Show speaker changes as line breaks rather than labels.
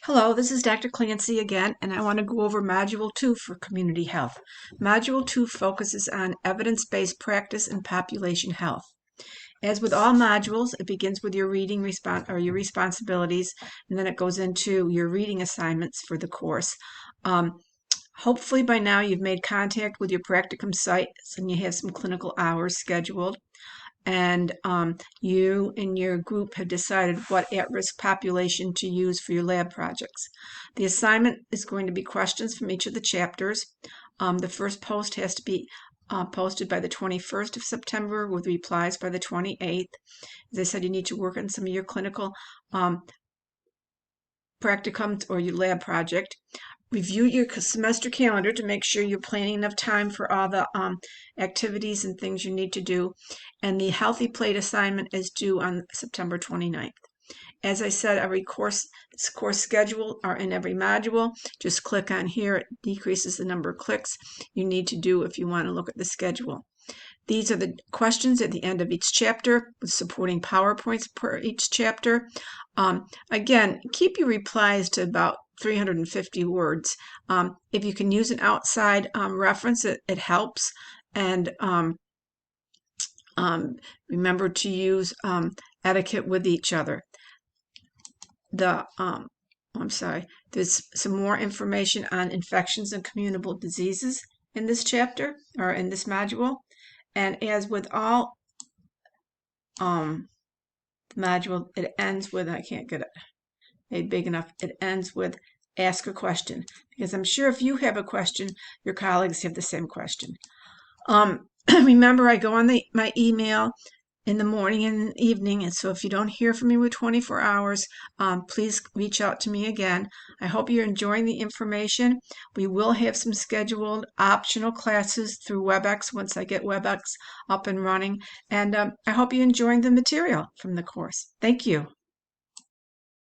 Hello, this is Dr. Clancy again, and I want to go over Module 2 for Community Health. Module 2 focuses on evidence-based practice and population health. As with all modules, it begins with your reading your responsibilities, and then it goes into your reading assignments for the course. Hopefully by now you've made contact with your practicum sites and you have some clinical hours scheduled. And you and your group have decided what at-risk population to use for your lab projects. The assignment is going to be questions from each of the chapters. The first post has to be posted by the 21st of September with replies by the 28th. As I said, you need to work on some of your clinical practicum or your lab project. Review your semester calendar to make sure you're planning enough time for all the activities and things you need to do. And the Healthy Plate assignment is due on September 29th. As I said, every course schedule are in every module. Just click on here. It decreases the number of clicks you need to do if you want to look at the schedule. These are the questions at the end of each chapter with supporting PowerPoints per each chapter. Again, keep your replies to about 350 words. If you can use an outside reference, it helps. And remember to use etiquette with each other. There's some more information on infections and communicable diseases in this chapter or in this module. And as with all module, it ends with, I can't get it made big enough, it ends with ask a question, because I'm sure if you have a question, your colleagues have the same question. Remember, I go on my email in the morning and evening, and so if you don't hear from me with 24 hours, please reach out to me again. I hope you're enjoying the information. We will have some scheduled optional classes through WebEx once I get WebEx up and running, and I hope you're enjoying the material from the course. Thank you.